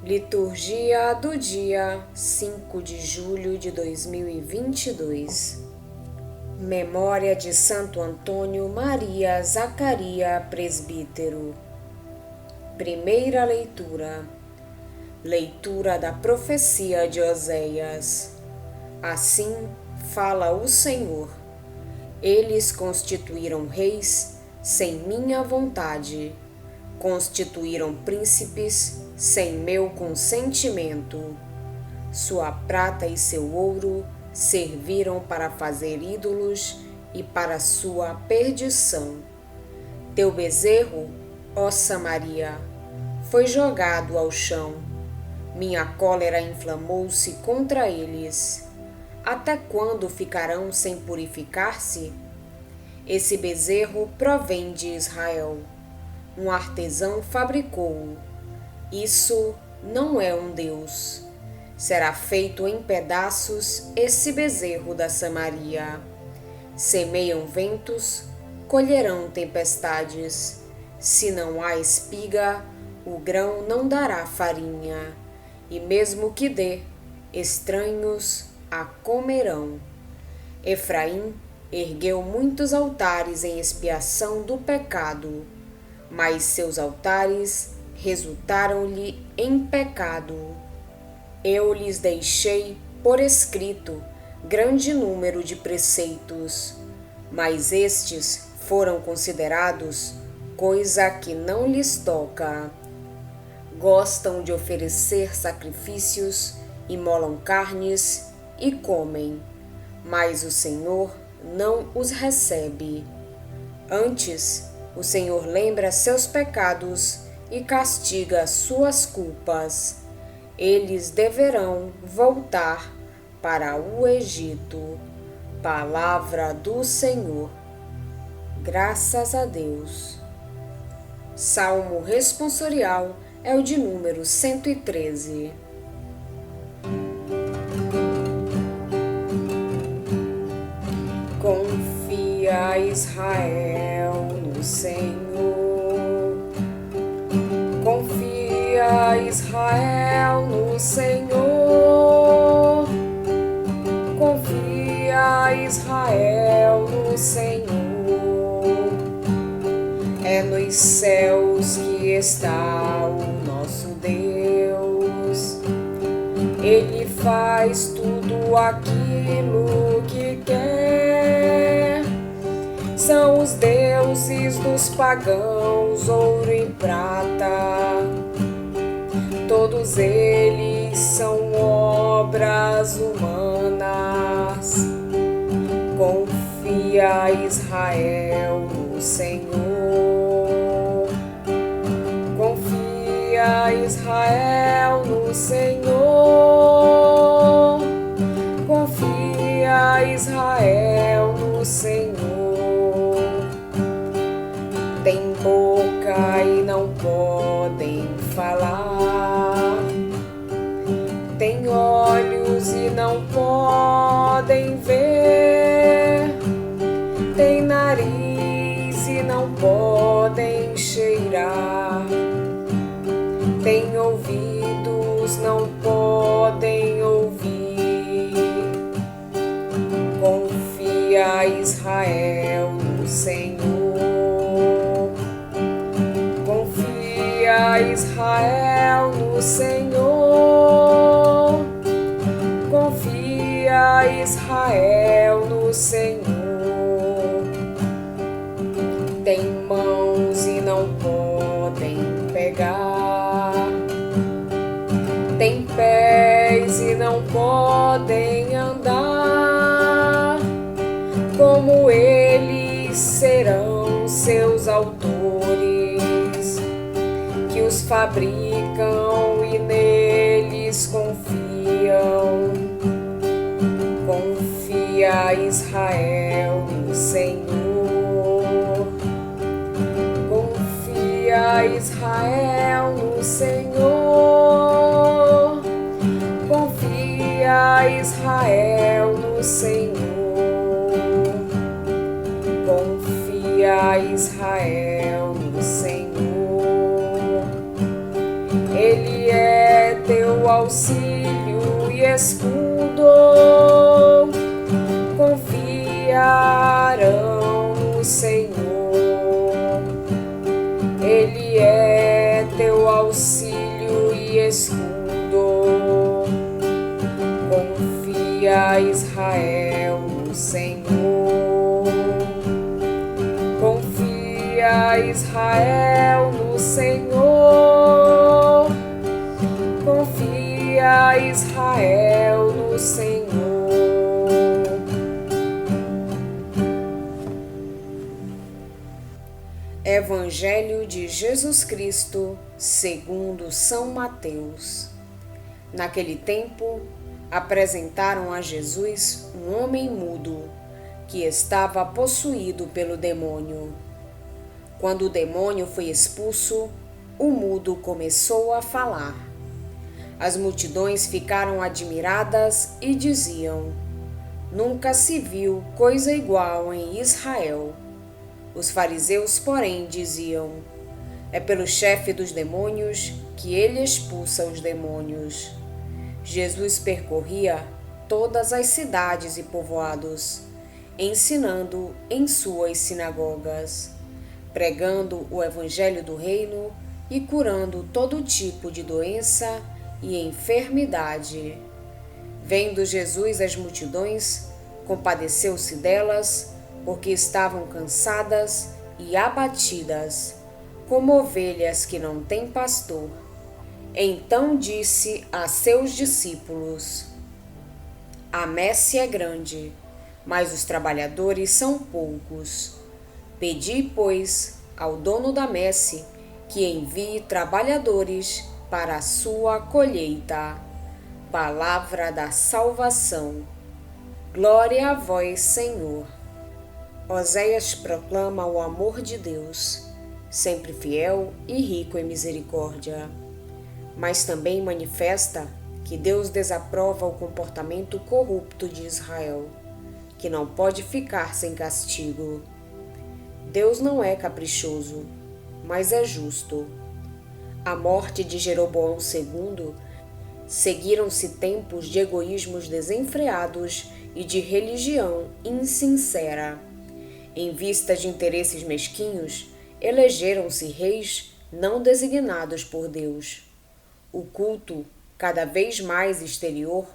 Liturgia do dia 5 de julho de 2022. Memória de Santo Antônio Maria Zacaria Presbítero. Primeira leitura. Leitura da profecia de Oséias. Assim fala o Senhor: eles constituíram reis sem minha vontade, constituíram príncipes sem meu consentimento. Sua prata e seu ouro serviram para fazer ídolos e para sua perdição. Teu bezerro, ó Samaria, foi jogado ao chão. Minha cólera inflamou-se contra eles. Até quando ficarão sem purificar-se? Esse bezerro provém de Israel. Um artesão fabricou-o. Isso não é um Deus. Será feito em pedaços esse bezerro da Samaria. Semeiam ventos, colherão tempestades. Se não há espiga, o grão não dará farinha. E mesmo que dê, estranhos a comerão. Efraim ergueu muitos altares em expiação do pecado, mas seus altares resultaram-lhe em pecado. Eu lhes deixei por escrito grande número de preceitos, mas estes foram considerados coisa que não lhes toca. Gostam de oferecer sacrifícios, imolam carnes e comem, mas o Senhor não os recebe. Antes, o Senhor lembra seus pecados e castiga suas culpas. Eles deverão voltar para o Egito. Palavra do Senhor. Graças a Deus. Salmo responsorial é o de número 113. Confia, Israel, no Senhor. Confia, Israel, no Senhor. Confia, Israel, no Senhor. É nos céus que está o nosso Deus. Ele faz tudo aquilo que quer. São os deuses dos pagãos, ouro e prata. Todos eles são obras humanas. Confia, Israel, no Senhor. Confia, Israel, no Senhor. Confia, Israel, no Senhor. Tem boca e não podem falar. Tem olhos e não podem ver. Tem nariz e não podem cheirar. Tem ouvidos, não podem ouvir. Confia, Israel, no Senhor. Confia, Israel, no Senhor. Confia, Israel, no Senhor. Tem mãos e não podem pegar. Tem pés e não podem andar. Como eles serão seus autores, que os fabricam e neles confiam. Confia, Israel, no Senhor. Confia, Israel, no Senhor. Confia, Israel, no Senhor. Confia, Israel, no Senhor. Ele é auxílio e escudo, confiarão no Senhor. Ele é teu auxílio e escudo. Confia, Israel, no Senhor. Confia, Israel, no Senhor. Confia, Israel, no Senhor. Evangelho de Jesus Cristo, segundo São Mateus. Naquele tempo, apresentaram a Jesus um homem mudo, que estava possuído pelo demônio. Quando o demônio foi expulso, o mudo começou a falar. As multidões ficaram admiradas e diziam: nunca se viu coisa igual em Israel. Os fariseus, porém, diziam: é pelo chefe dos demônios que ele expulsa os demônios. Jesus percorria todas as cidades e povoados, ensinando em suas sinagogas, pregando o evangelho do reino e curando todo tipo de doença e enfermidade. Vendo Jesus as multidões, compadeceu-se delas, porque estavam cansadas e abatidas, como ovelhas que não têm pastor. Então disse a seus discípulos: a messe é grande, mas os trabalhadores são poucos. Pedi, pois, ao dono da messe que envie trabalhadores para a sua colheita. Palavra da salvação. Glória a vós, Senhor. Oséias proclama o amor de Deus, sempre fiel e rico em misericórdia, mas também manifesta que Deus desaprova o comportamento corrupto de Israel, que não pode ficar sem castigo. Deus não é caprichoso, mas é justo. À morte de Jeroboão II, seguiram-se tempos de egoísmos desenfreados e de religião insincera. Em vista de interesses mesquinhos, elegeram-se reis não designados por Deus. O culto, cada vez mais exterior,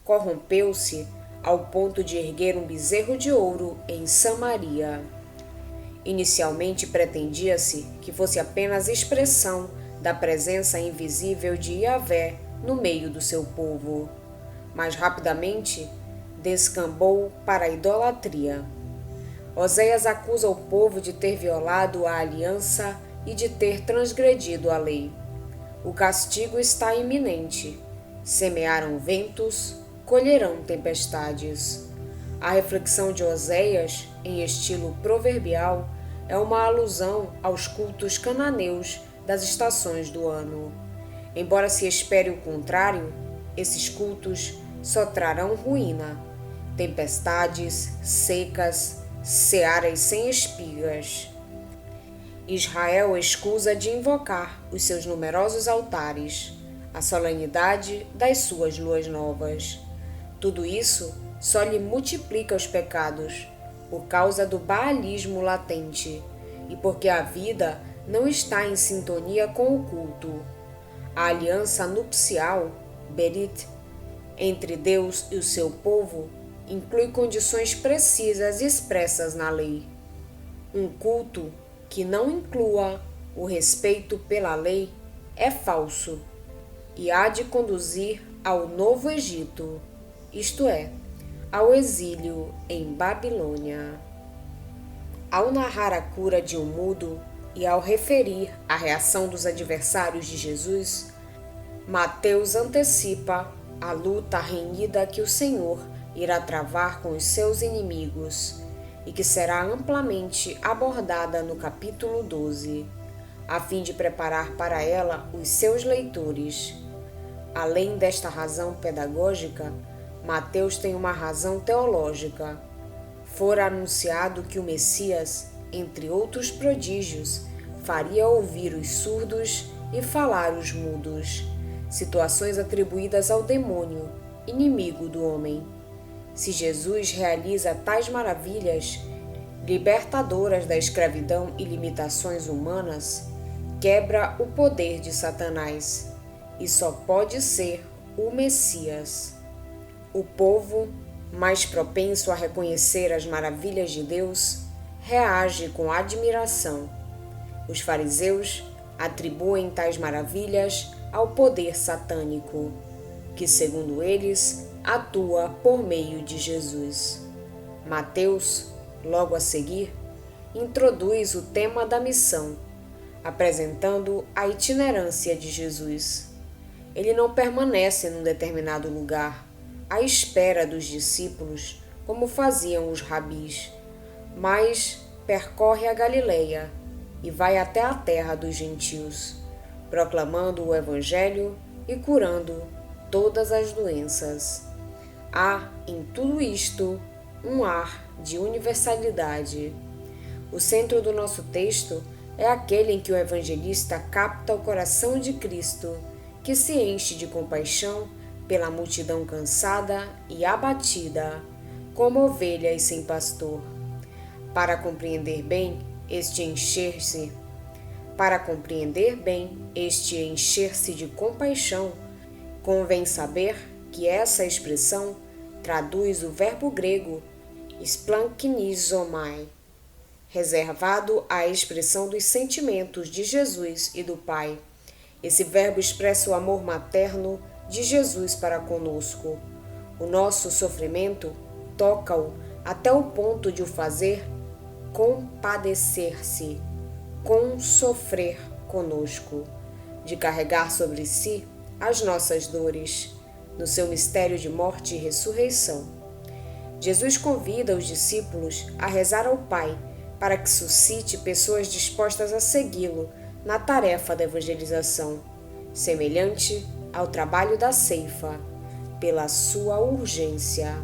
corrompeu-se ao ponto de erguer um bezerro de ouro em Samaria. Inicialmente pretendia-se que fosse apenas expressão da presença invisível de Yahvé no meio do seu povo, mas rapidamente descambou para a idolatria. Oséias acusa o povo de ter violado a aliança e de ter transgredido a lei. O castigo está iminente. Semearam ventos, colherão tempestades. A reflexão de Oséias, em estilo proverbial, é uma alusão aos cultos cananeus das estações do ano. Embora se espere o contrário, esses cultos só trarão ruína, tempestades, secas, searas sem espigas. Israel escusa de invocar os seus numerosos altares, a solenidade das suas luas novas. Tudo isso só lhe multiplica os pecados, por causa do baalismo latente e porque a vida não está em sintonia com o culto. A aliança nupcial, Berit, entre Deus e o seu povo, inclui condições precisas expressas na lei. Um culto que não inclua o respeito pela lei é falso e há de conduzir ao Novo Egito, isto é, ao exílio em Babilônia. Ao narrar a cura de um mudo e ao referir a reação dos adversários de Jesus, Mateus antecipa a luta renhida que o Senhor irá travar com os seus inimigos e que será amplamente abordada no capítulo 12, a fim de preparar para ela os seus leitores. Além desta razão pedagógica, Mateus tem uma razão teológica. Fora anunciado que o Messias, entre outros prodígios, faria ouvir os surdos e falar os mudos. situações atribuídas ao demônio, inimigo do homem. Se Jesus realiza tais maravilhas, libertadoras da escravidão e limitações humanas, quebra o poder de Satanás e só pode ser o Messias. O povo, mais propenso a reconhecer as maravilhas de Deus, reage com admiração. Os fariseus atribuem tais maravilhas ao poder satânico, que, segundo eles, atua por meio de Jesus. Mateus, logo a seguir, introduz o tema da missão, apresentando a itinerância de Jesus. Ele não permanece num determinado lugar, à espera dos discípulos, como faziam os rabis, mas percorre a Galileia e vai até a terra dos gentios, proclamando o Evangelho e curando todas as doenças. Há em tudo isto um ar de universalidade. O centro do nosso texto é aquele em que o evangelista capta o coração de Cristo, que se enche de compaixão pela multidão cansada e abatida, como ovelhas sem pastor. Para compreender bem este encher-se de compaixão, convém saber que essa expressão traduz o verbo grego splanchnizomai, reservado à expressão dos sentimentos de Jesus e do Pai. Esse verbo expressa o amor materno de Jesus para conosco. O nosso sofrimento toca-o até o ponto de o fazer compadecer-se, consofrer conosco, de carregar sobre si as nossas dores, no seu mistério de morte e ressurreição. Jesus convida os discípulos a rezar ao Pai para que suscite pessoas dispostas a segui-lo na tarefa da evangelização, semelhante ao trabalho da ceifa, pela sua urgência.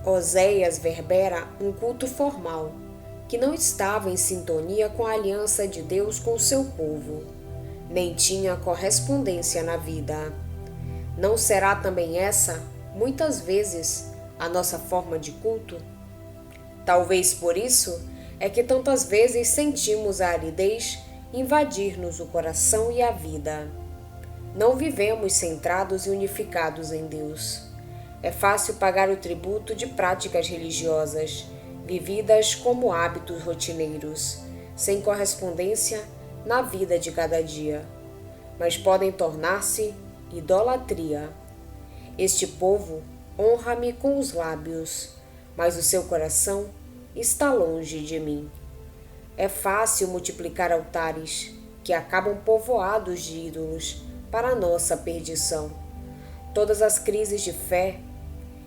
Oséias verbera um culto formal, que não estava em sintonia com a aliança de Deus com o seu povo, nem tinha correspondência na vida. Não será também essa, muitas vezes, a nossa forma de culto? Talvez por isso é que tantas vezes sentimos a aridez invadir-nos o coração e a vida. Não vivemos centrados e unificados em Deus. É fácil pagar o tributo de práticas religiosas, vividas como hábitos rotineiros, sem correspondência na vida de cada dia, mas podem tornar-se idolatria. Este povo honra-me com os lábios, mas o seu coração está longe de mim. É fácil multiplicar altares que acabam povoados de ídolos para a nossa perdição. Todas as crises de fé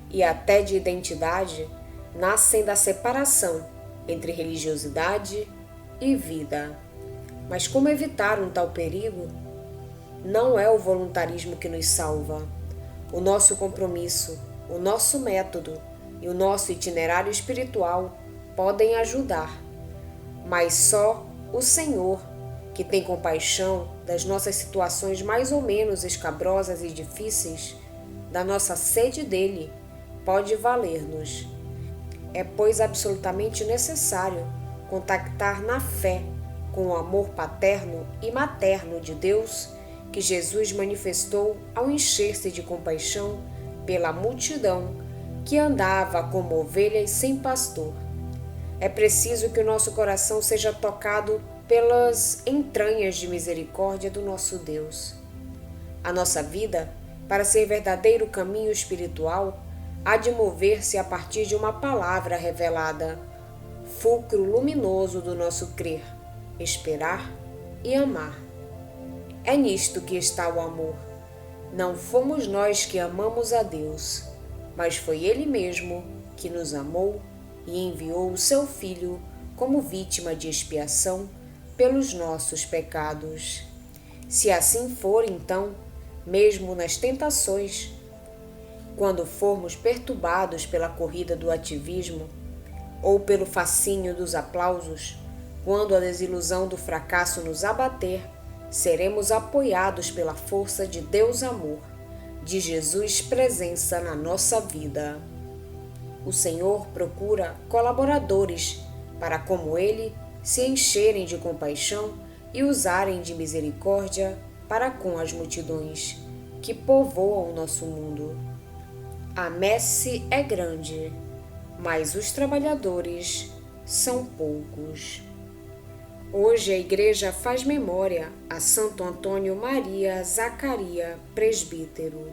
e até de identidade nascem da separação entre religiosidade e vida. Mas como evitar um tal perigo? Não é o voluntarismo que nos salva. O nosso compromisso, o nosso método e o nosso itinerário espiritual podem ajudar, mas só o Senhor, que tem compaixão das nossas situações mais ou menos escabrosas e difíceis, da nossa sede dele, pode valer-nos. É, pois, absolutamente necessário contactar na fé com o amor paterno e materno de Deus que Jesus manifestou ao encher-se de compaixão pela multidão que andava como ovelhas sem pastor. É preciso que o nosso coração seja tocado pelas entranhas de misericórdia do nosso Deus. A nossa vida, para ser verdadeiro caminho espiritual, há de mover-se a partir de uma palavra revelada, fulcro luminoso do nosso crer, esperar e amar. É nisto que está o amor. Não fomos nós que amamos a Deus, mas foi Ele mesmo que nos amou e enviou o seu Filho como vítima de expiação pelos nossos pecados. Se assim for, então, mesmo nas tentações, quando formos perturbados pela corrida do ativismo ou pelo fascínio dos aplausos, quando a desilusão do fracasso nos abater, seremos apoiados pela força de Deus Amor, de Jesus Presença na nossa vida. O Senhor procura colaboradores para, como Ele, se encherem de compaixão e usarem de misericórdia para com as multidões que povoam o nosso mundo. A messe é grande, mas os trabalhadores são poucos. Hoje a Igreja faz memória a Santo Antônio Maria Zaccaria, presbítero.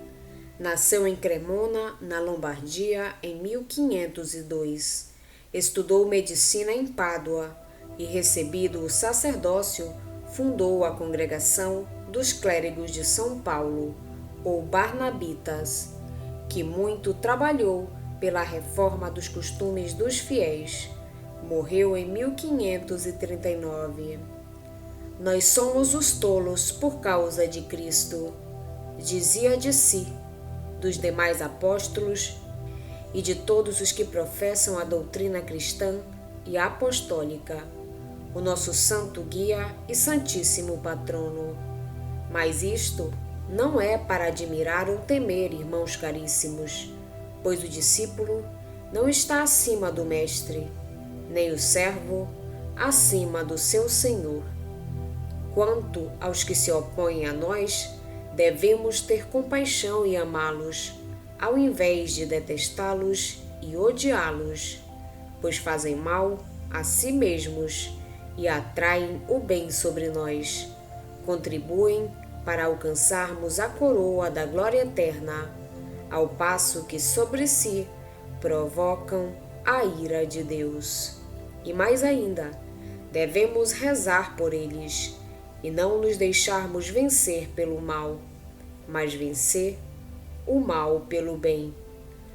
Nasceu em Cremona, na Lombardia, em 1502. Estudou medicina em Pádua e, recebido o sacerdócio, fundou a Congregação dos Clérigos de São Paulo, ou Barnabitas, que muito trabalhou pela reforma dos costumes dos fiéis. Morreu em 1539. Nós somos os tolos por causa de Cristo, dizia de si, dos demais apóstolos e de todos os que professam a doutrina cristã e apostólica, o nosso santo guia e santíssimo patrono. Mas isto não é para admirar ou temer, irmãos caríssimos, pois o discípulo não está acima do mestre, nem o servo acima do seu senhor. Quanto aos que se opõem a nós, devemos ter compaixão e amá-los, ao invés de detestá-los e odiá-los, pois fazem mal a si mesmos e atraem o bem sobre nós, contribuem para alcançarmos a coroa da glória eterna, ao passo que sobre si provocam a ira de Deus. E mais ainda, devemos rezar por eles e não nos deixarmos vencer pelo mal, mas vencer o mal pelo bem,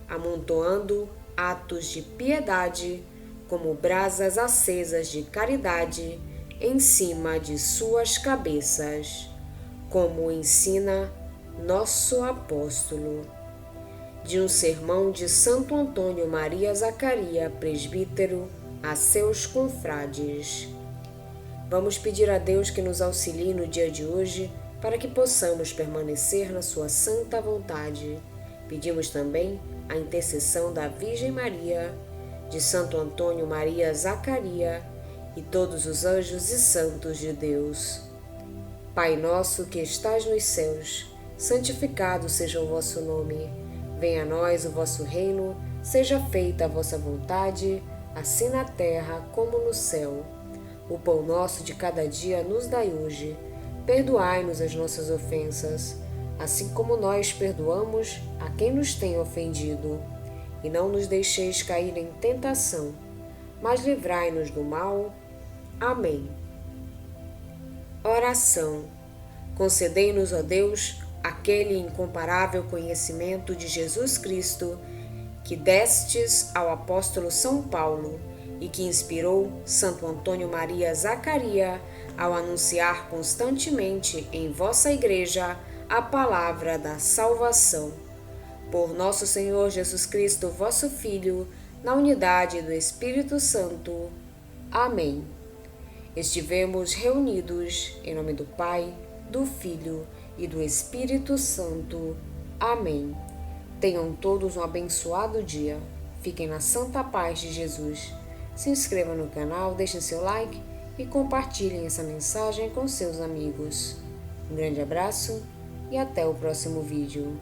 amontoando atos de piedade como brasas acesas de caridade em cima de suas cabeças, como ensina nosso apóstolo. De um sermão de Santo Antônio Maria Zaccaria, presbítero, a seus confrades. Vamos pedir a Deus que nos auxilie no dia de hoje para que possamos permanecer na sua santa vontade. Pedimos também a intercessão da Virgem Maria, de Santo Antônio Maria Zaccaria e todos os anjos e santos de Deus. Pai nosso que estais nos céus, santificado seja o vosso nome. Venha a nós o vosso reino, seja feita a vossa vontade, assim na terra como no céu. O pão nosso de cada dia nos dai hoje. Perdoai-nos as nossas ofensas, assim como nós perdoamos a quem nos tem ofendido. E não nos deixeis cair em tentação, mas livrai-nos do mal. Amém. Oração. Concedei-nos, ó Deus, aquele incomparável conhecimento de Jesus Cristo que destes ao apóstolo São Paulo e que inspirou Santo Antônio Maria Zaccaria ao anunciar constantemente em vossa Igreja a palavra da salvação. Por nosso Senhor Jesus Cristo, vosso Filho, na unidade do Espírito Santo. Amém. Estivemos reunidos em nome do Pai, do Filho e do Espírito Santo. Amém. Tenham todos um abençoado dia. Fiquem na santa paz de Jesus. Se inscrevam no canal, deixem seu like e compartilhem essa mensagem com seus amigos. Um grande abraço e até o próximo vídeo.